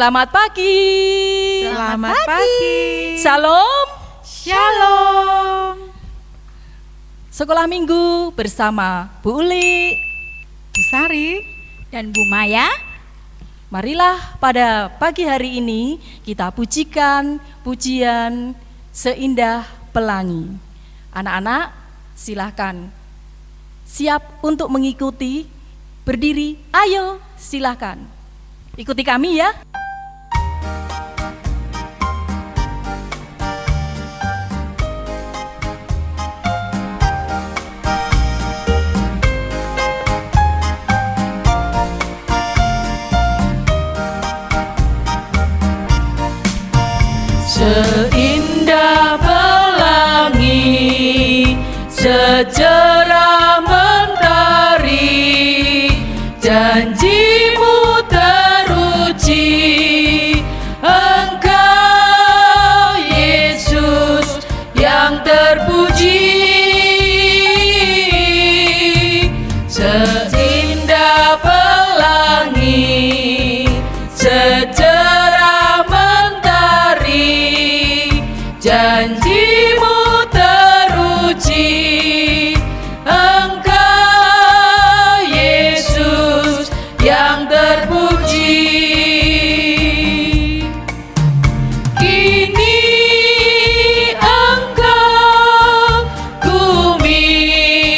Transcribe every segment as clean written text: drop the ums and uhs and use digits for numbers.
Selamat pagi. Selamat pagi. Salam. Shalom. Sekolah Minggu bersama Bu Uli, Bu Sari, dan Bu Maya. Marilah pada pagi hari ini kita pujikan pujian Seindah Pelangi. Anak-anak silahkan siap untuk mengikuti. Berdiri, ayo silahkan ikuti kami ya. Seindah pelangi, secerah mentari, janjimu teruji. Engkau Yesus yang terpuji. Seindah pelangi, secerah mentari, janjimu teruji. Engkau Yesus yang terpuji. Kini Engkau ku miliki,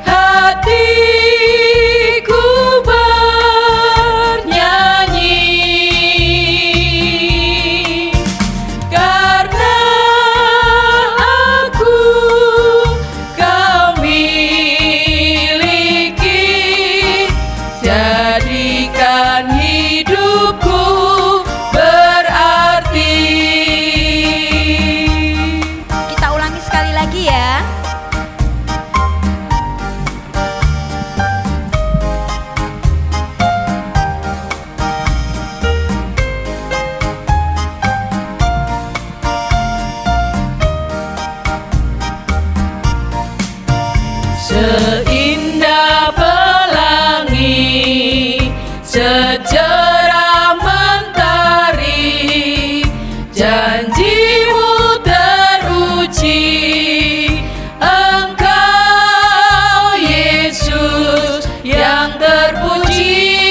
hatiku bernyanyi. Karena aku kau miliki, jadikan hidupku berarti. Kita ulangi sekali lagi ya. Seindah pelangi, secerah mentari, janjimu teruji. Engkau Yesus yang terpuji.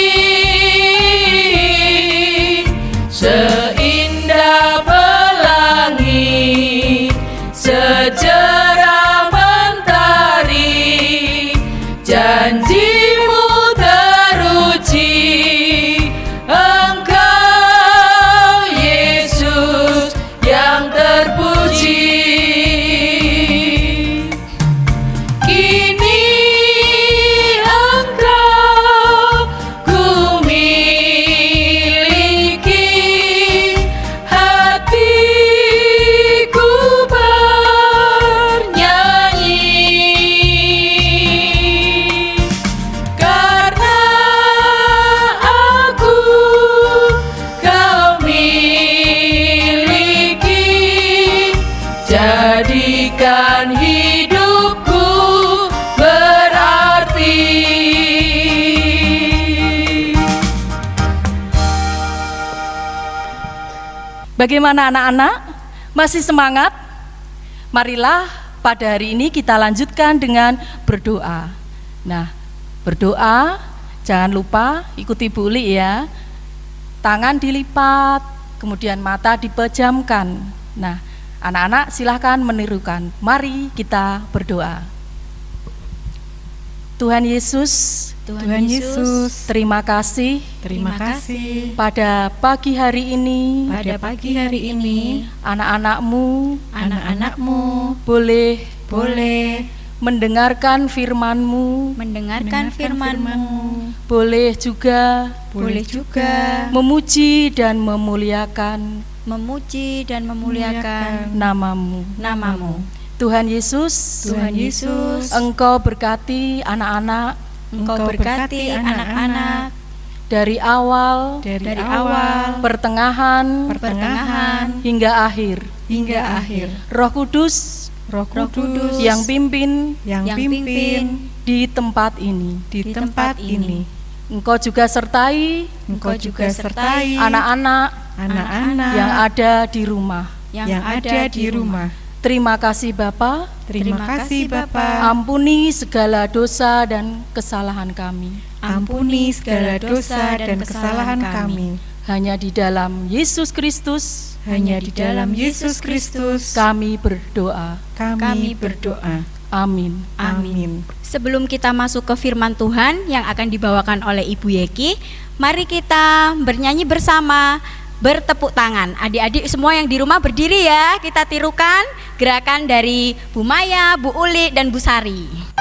Seindah pelangi, secerah mentari, janjimu teruji. Engkau Yesus yang terpuji. Kini Engkau ku miliki, hatiku bernyanyi. Karena aku kau miliki, jadikan hidupku berarti. Bagaimana anak-anak? Masih semangat? Marilah pada hari ini kita lanjutkan dengan berdoa. Nah, berdoa jangan lupa ikuti Bu Uli ya. Tangan dilipat, kemudian mata dipejamkan. Nah, anak-anak silahkan menirukan. Mari kita berdoa. Tuhan Yesus, Tuhan Yesus, terima kasih terima kasih pada pagi hari ini. pada pagi hari ini Anak-anakmu anak-anakmu boleh mendengarkan firman-Mu, Mendengarkan firman-Mu, boleh juga boleh juga memuji dan memuliakan memuji dan memuliakan nama-Mu. Tuhan Yesus, Tuhan Yesus, Engkau berkati anak-anak Engkau berkati anak-anak dari awal, dari awal, pertengahan, hingga akhir. Roh Kudus Roh Kudus yang pimpin yang pimpin di tempat ini. di tempat ini. Engkau juga sertai Engkau juga sertai anak-anak anak-anak yang ada di rumah. yang ada di rumah. Terima kasih Bapa, Terima kasih Bapa. ampuni segala dosa dan kesalahan kami. Ampuni segala dosa dan kesalahan kami. Hanya di dalam Yesus Kristus Hanya di dalam Yesus Kristus kami berdoa. kami berdoa. Amin. Amin. Sebelum kita masuk ke firman Tuhan yang akan dibawakan oleh Ibu Yeki, mari kita bernyanyi bersama, bertepuk tangan. Adik-adik semua yang di rumah berdiri ya, kita tirukan gerakan dari Bu Maya, Bu Uli, dan Bu Sari.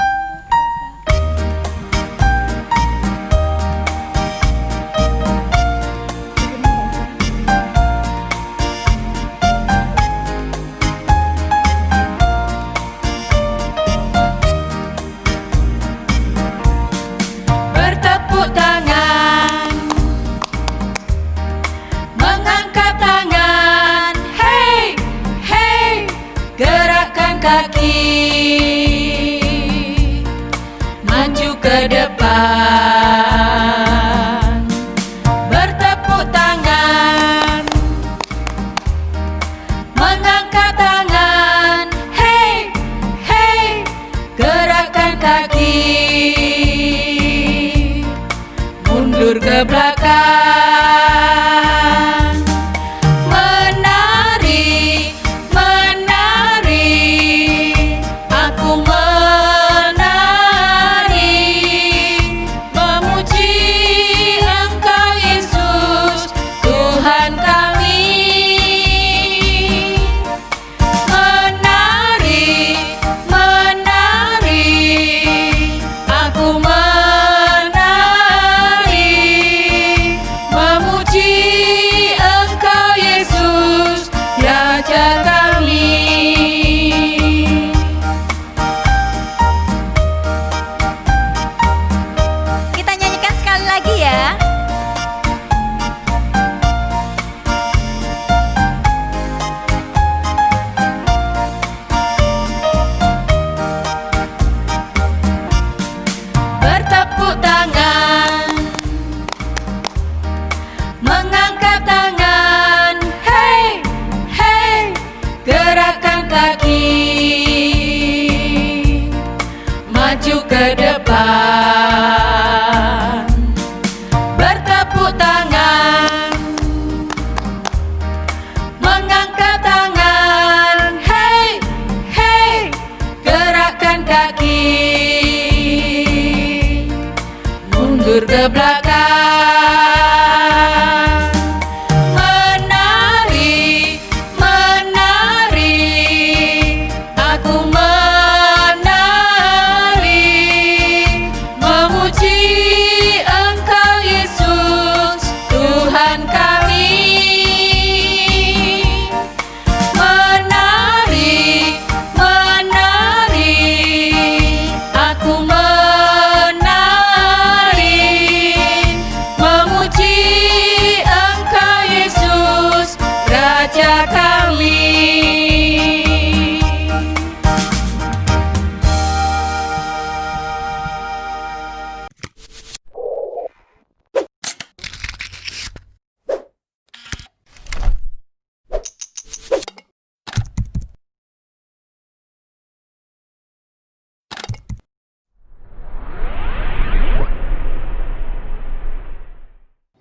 Bertepuk tangan, mengangkat tangan, hey, hey, gerakkan kaki, maju ke depan. Bertepuk tangan, mengangkat tangan, hey, hey, gerakkan kaki, mundur ke belakang, menari, menari, aku menari, memuji Engkau Yesus, Tuhan kami. Menari, menari, aku menari, memuji Engkau Yesus, Raja kami. Kita nyanyikan sekali lagi ya. Bertepuk tangan, mengangkat tangan, hey, hey, gerakkan kaki, maju ke depan. Bertepuk tangan, mengangkat tangan, hey, hey, gerakkan kaki, mundur ke belakang, menari, menari, aku menari, memuji Engkau Yesus, Tuhan kami. Menari, menari, aku menari, memuji Engkau Yesus, Raja kami.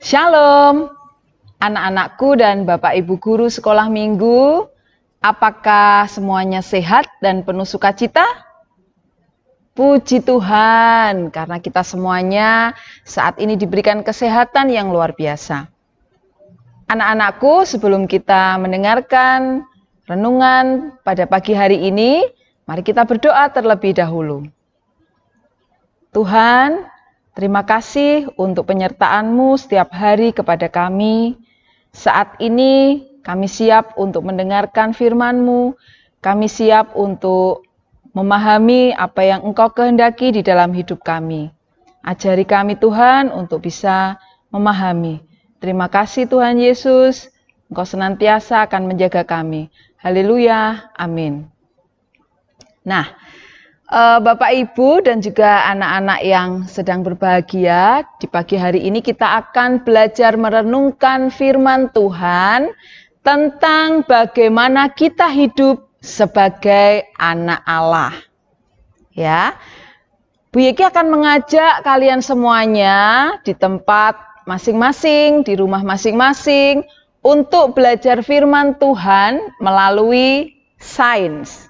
Shalom, anak-anakku dan Bapak Ibu Guru Sekolah Minggu. Apakah semuanya sehat dan penuh sukacita? Puji Tuhan, karena kita semuanya saat ini diberikan kesehatan yang luar biasa. Anak-anakku, sebelum kita mendengarkan renungan pada pagi hari ini, mari kita berdoa terlebih dahulu. Tuhan, terima kasih untuk penyertaan-Mu setiap hari kepada kami. Saat ini kami siap untuk mendengarkan firman-Mu. Kami siap untuk memahami apa yang Engkau kehendaki di dalam hidup kami. Ajari kami Tuhan untuk bisa memahami. Terima kasih Tuhan Yesus. Engkau senantiasa akan menjaga kami. Haleluya. Amin. Nah, Bapak Ibu dan juga anak-anak yang sedang berbahagia, di pagi hari ini kita akan belajar merenungkan firman Tuhan tentang bagaimana kita hidup sebagai anak Allah. Ya, Bu Yeki akan mengajak kalian semuanya di tempat masing-masing, di rumah masing-masing, untuk belajar firman Tuhan melalui sains.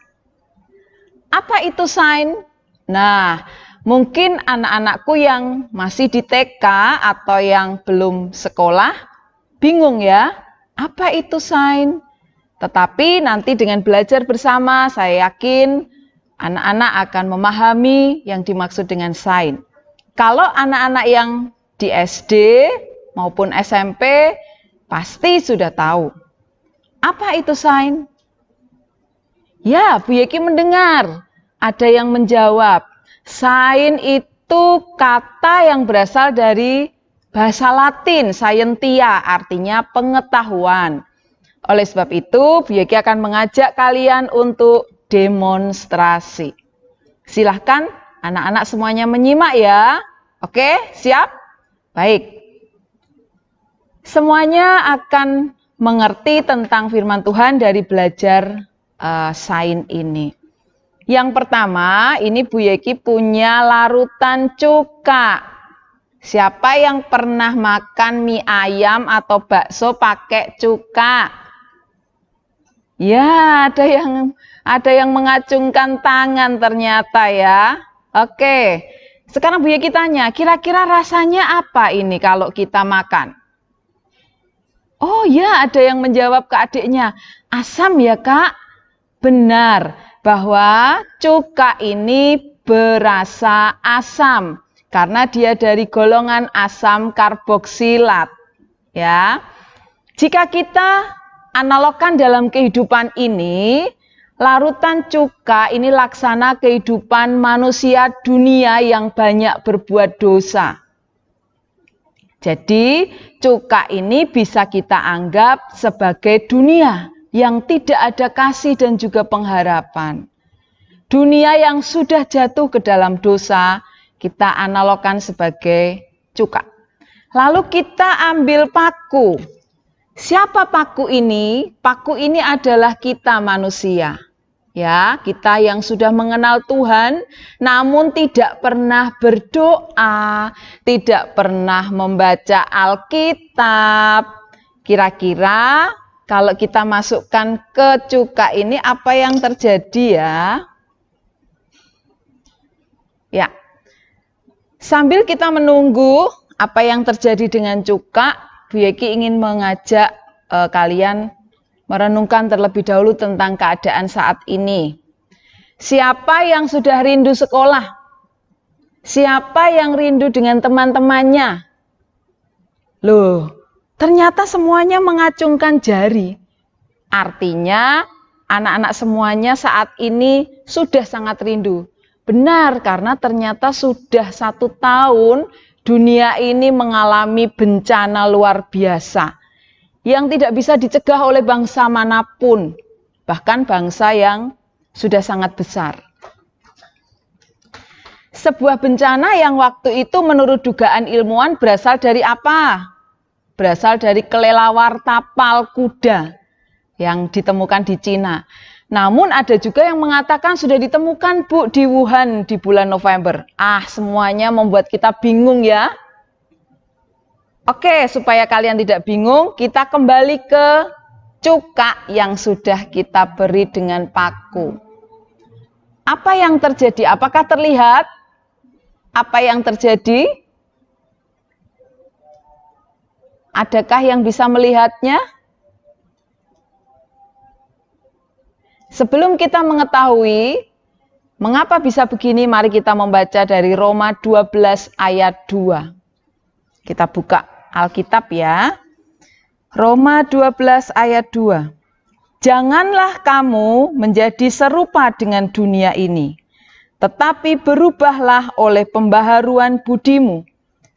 Apa itu sains? Nah, mungkin anak-anakku yang masih di TK atau yang belum sekolah bingung ya, apa itu sains? Tetapi nanti dengan belajar bersama, saya yakin anak-anak akan memahami yang dimaksud dengan sains. Kalau anak-anak yang di SD maupun SMP pasti sudah tahu. Apa itu sains? Ya, Bu Yeki mendengar ada yang menjawab, sains itu kata yang berasal dari bahasa Latin, scientia, artinya pengetahuan. Oleh sebab itu, Bu Yeki akan mengajak kalian untuk demonstrasi. Silahkan anak-anak semuanya menyimak ya. Oke, siap? Baik. Semuanya akan mengerti tentang firman Tuhan dari belajar sains ini. Yang pertama, ini Bu Yeki punya larutan cuka. Siapa yang pernah makan mie ayam atau bakso pakai cuka? Ya, ada yang mengacungkan tangan ternyata ya. Oke. Sekarang Bu Yeki tanya, kira-kira rasanya apa ini kalau kita makan? Oh ya, ada yang menjawab ke adiknya, asam ya Kak? Benar, bahwa cuka ini berasa asam karena dia dari golongan asam karboksilat. Ya, jika kita analogkan dalam kehidupan ini, larutan cuka ini laksana kehidupan manusia dunia yang banyak berbuat dosa. Jadi, cuka ini bisa kita anggap sebagai dunia yang tidak ada kasih dan juga pengharapan. Dunia yang sudah jatuh ke dalam dosa, kita analogkan sebagai cuka. Lalu kita ambil paku. Siapa paku ini? Paku ini adalah kita manusia. Ya, kita yang sudah mengenal Tuhan, namun tidak pernah berdoa, tidak pernah membaca Alkitab. Kira-kira kalau kita masukkan ke cuka ini, apa yang terjadi ya? Ya, sambil kita menunggu apa yang terjadi dengan cuka, Bu Yeki ingin mengajak kalian merenungkan terlebih dahulu tentang keadaan saat ini. Siapa yang sudah rindu sekolah? Siapa yang rindu dengan teman-temannya? Loh, ternyata semuanya mengacungkan jari. Artinya anak-anak semuanya saat ini sudah sangat rindu. Benar, karena ternyata sudah 1 tahun dunia ini mengalami bencana luar biasa yang tidak bisa dicegah oleh bangsa manapun, bahkan bangsa yang sudah sangat besar. Sebuah bencana yang waktu itu menurut dugaan ilmuwan berasal dari apa? Berasal dari kelelawar tapal kuda yang ditemukan di Cina. Namun ada juga yang mengatakan sudah ditemukan Bu di Wuhan di bulan November. Semuanya membuat kita bingung ya. Oke, supaya kalian tidak bingung, kita kembali ke cuka yang sudah kita beri dengan paku. Apa yang terjadi? Apakah terlihat? Apa yang terjadi? Adakah yang bisa melihatnya? Sebelum kita mengetahui mengapa bisa begini, mari kita membaca dari Roma 12 ayat 2. Kita buka Alkitab ya. Roma 12 ayat 2. Janganlah kamu menjadi serupa dengan dunia ini, tetapi berubahlah oleh pembaharuan budimu,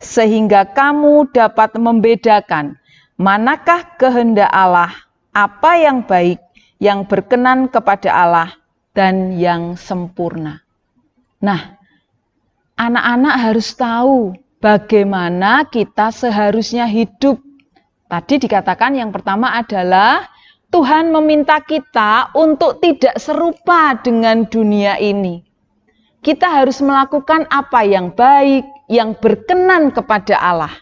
sehingga kamu dapat membedakan manakah kehendak Allah, apa yang baik, yang berkenan kepada Allah, dan yang sempurna. Nah, anak-anak harus tahu bagaimana kita seharusnya hidup. Tadi dikatakan yang pertama adalah Tuhan meminta kita untuk tidak serupa dengan dunia ini. Kita harus melakukan apa yang baik, yang berkenan kepada Allah.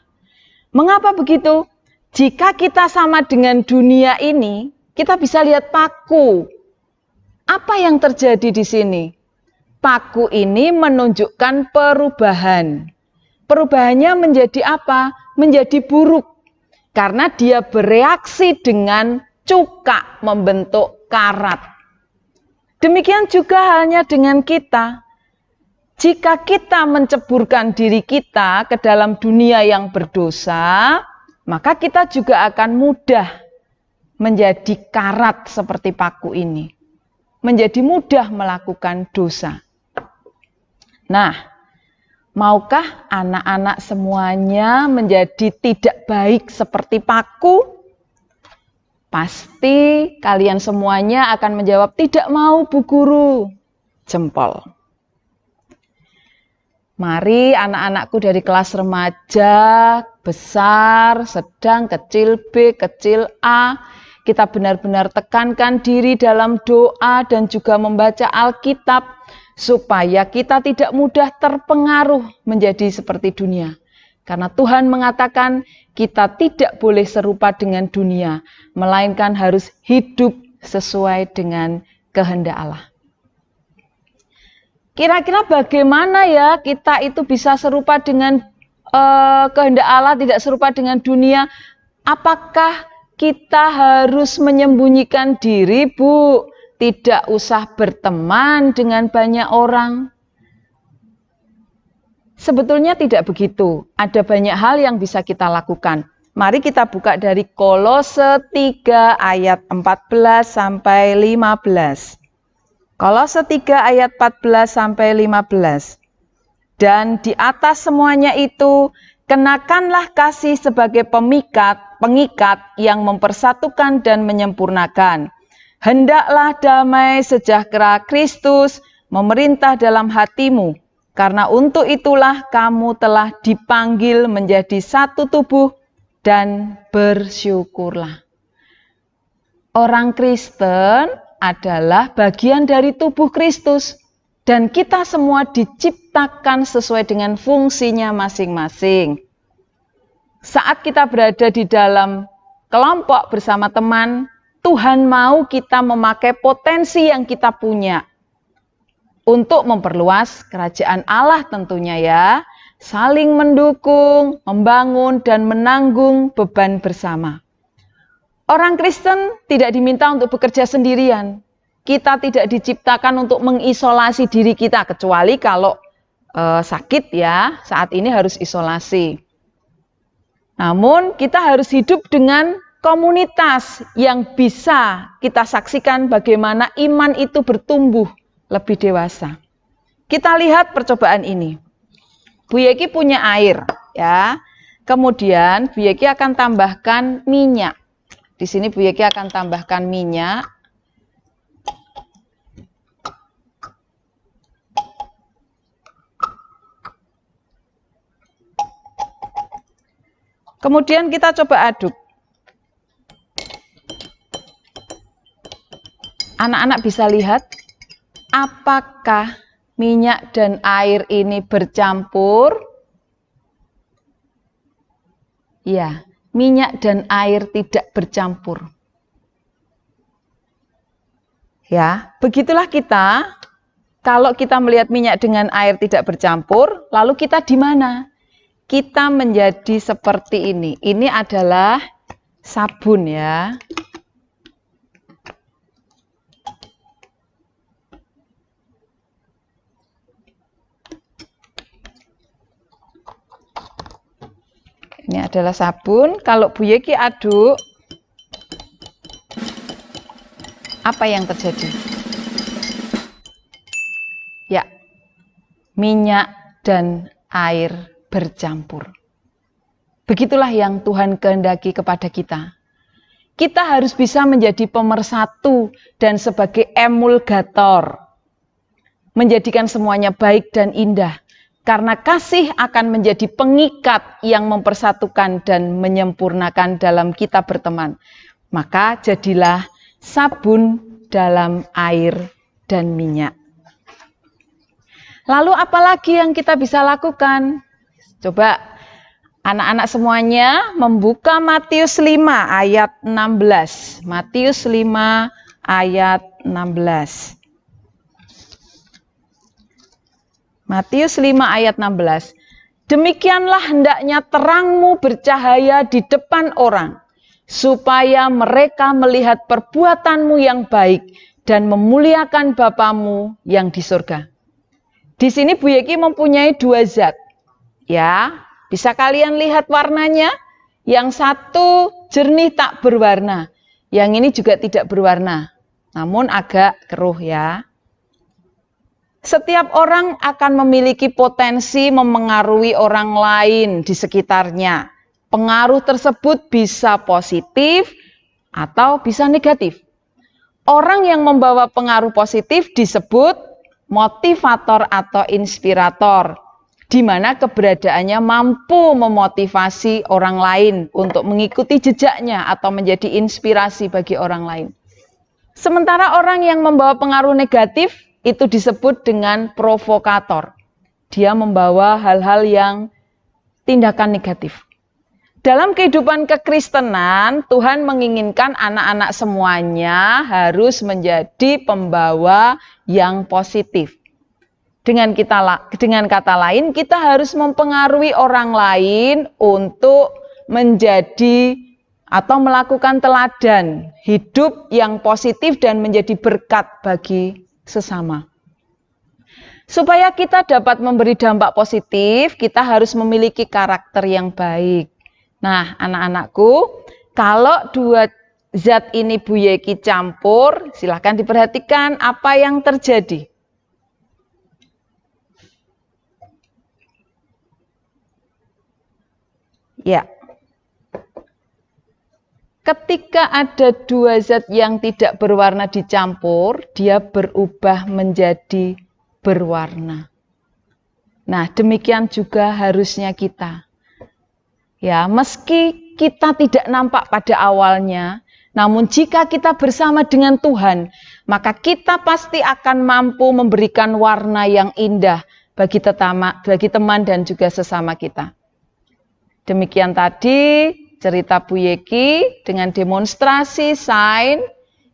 Mengapa begitu? Jika kita sama dengan dunia ini, kita bisa lihat paku. Apa yang terjadi di sini? Paku ini menunjukkan perubahan. Perubahannya menjadi apa? Menjadi buruk. Karena dia bereaksi dengan cuka membentuk karat. Demikian juga halnya dengan kita. Jika kita menceburkan diri kita ke dalam dunia yang berdosa, maka kita juga akan mudah menjadi karat seperti paku ini. Menjadi mudah melakukan dosa. Nah, maukah anak-anak semuanya menjadi tidak baik seperti paku? Pasti kalian semuanya akan menjawab, tidak mau Bu Guru. Jempol. Mari anak-anakku dari kelas remaja, besar, sedang, kecil B, kecil A, kita benar-benar tekankan diri dalam doa dan juga membaca Alkitab, supaya kita tidak mudah terpengaruh menjadi seperti dunia. Karena Tuhan mengatakan kita tidak boleh serupa dengan dunia, melainkan harus hidup sesuai dengan kehendak Allah. Kira-kira bagaimana ya kita itu bisa serupa dengan kehendak Allah, tidak serupa dengan dunia? Apakah kita harus menyembunyikan diri, Bu? Tidak usah berteman dengan banyak orang. Sebetulnya tidak begitu. Ada banyak hal yang bisa kita lakukan. Mari kita buka dari Kolose 3 ayat 14 sampai 15. Kolose 3 ayat 14 sampai 15. Dan di atas semuanya itu, kenakanlah kasih sebagai pengikat yang mempersatukan dan menyempurnakan. Hendaklah damai sejahtera Kristus memerintah dalam hatimu, karena untuk itulah kamu telah dipanggil menjadi satu tubuh dan bersyukurlah. Orang Kristen adalah bagian dari tubuh Kristus dan kita semua diciptakan sesuai dengan fungsinya masing-masing. Saat kita berada di dalam kelompok bersama teman, Tuhan mau kita memakai potensi yang kita punya untuk memperluas kerajaan Allah tentunya ya, saling mendukung, membangun dan menanggung beban bersama. Orang Kristen tidak diminta untuk bekerja sendirian. Kita tidak diciptakan untuk mengisolasi diri kita, kecuali kalau sakit ya, saat ini harus isolasi. Namun kita harus hidup dengan komunitas yang bisa kita saksikan bagaimana iman itu bertumbuh lebih dewasa. Kita lihat percobaan ini. Bu Yeki punya air ya. Kemudian Bu Yeki akan tambahkan minyak. Di sini Bu Yeki akan tambahkan minyak. Kemudian kita coba aduk. Anak-anak bisa lihat apakah minyak dan air ini bercampur? Ya, minyak dan air tidak bercampur. Ya, begitulah kita. Kalau kita melihat minyak dengan air tidak bercampur, lalu kita di mana? Kita menjadi seperti ini. Ini adalah sabun ya. Ini adalah sabun. Kalau Bu Yeki aduk, apa yang terjadi? Ya, minyak dan air bercampur. Begitulah yang Tuhan kehendaki kepada kita. Kita harus bisa menjadi pemersatu dan sebagai emulgator. menjadikan semuanya baik dan indah. Karena kasih akan menjadi pengikat yang mempersatukan dan menyempurnakan dalam kita berteman. Maka jadilah sabun dalam air dan minyak. Lalu apalagi yang kita bisa lakukan? Coba anak-anak semuanya membuka Matius 5 ayat 16. Matius 5 ayat 16. Matius 5 ayat 16. Demikianlah hendaknya terangmu bercahaya di depan orang, supaya mereka melihat perbuatanmu yang baik dan memuliakan Bapamu yang di surga. Di sini Bu Yeki mempunyai 2 zat. Ya, bisa kalian lihat warnanya. Yang satu jernih tak berwarna. Yang ini juga tidak berwarna. Namun agak keruh ya. Setiap orang akan memiliki potensi memengaruhi orang lain di sekitarnya. Pengaruh tersebut bisa positif atau bisa negatif. Orang yang membawa pengaruh positif disebut motivator atau inspirator, di mana keberadaannya mampu memotivasi orang lain untuk mengikuti jejaknya atau menjadi inspirasi bagi orang lain. Sementara orang yang membawa pengaruh negatif itu disebut dengan provokator. Dia membawa hal-hal yang tindakan negatif. Dalam kehidupan kekristenan, Tuhan menginginkan anak-anak semuanya harus menjadi pembawa yang positif. Dengan kata lain, kita harus mempengaruhi orang lain untuk menjadi atau melakukan teladan hidup yang positif dan menjadi berkat bagi sesama. Supaya kita dapat memberi dampak positif, kita harus memiliki karakter yang baik. Nah, anak-anakku, kalau 2 zat ini Bu Yeki campur, silahkan diperhatikan apa yang terjadi. Ya. Ketika ada 2 zat yang tidak berwarna dicampur, dia berubah menjadi berwarna. Nah, demikian juga harusnya kita. Ya, meski kita tidak nampak pada awalnya, namun jika kita bersama dengan Tuhan, maka kita pasti akan mampu memberikan warna yang indah bagi teman dan juga sesama kita. Demikian tadi cerita Bu Yeki dengan demonstrasi sign,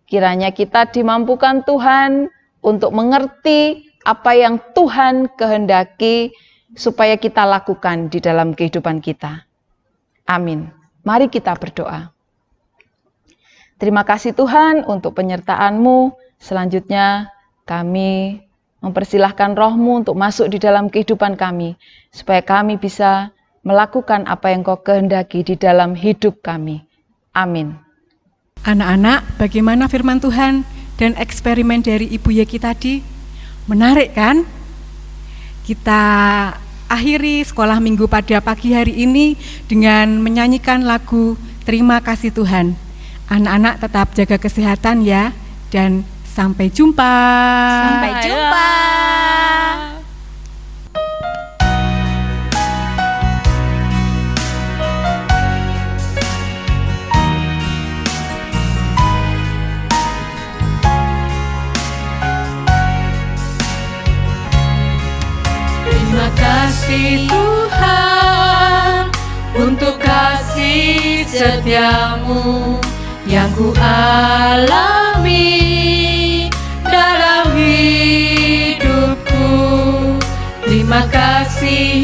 kiranya kita dimampukan Tuhan untuk mengerti apa yang Tuhan kehendaki supaya kita lakukan di dalam kehidupan kita. Amin. Mari kita berdoa. Terima kasih Tuhan untuk penyertaan-Mu. Selanjutnya kami mempersilahkan Roh-Mu untuk masuk di dalam kehidupan kami, supaya kami bisa melakukan apa yang Kau kehendaki di dalam hidup kami. Amin. Anak-anak, bagaimana firman Tuhan dan eksperimen dari Ibu Yeki tadi? Menarik kan? Kita akhiri sekolah minggu pada pagi hari ini dengan menyanyikan lagu Terima Kasih Tuhan. Anak-anak tetap jaga kesehatan ya, dan sampai jumpa. Sampai jumpa. Terima kasih Tuhan untuk kasih setiamu yang ku alami dalam hidupku. Terima kasih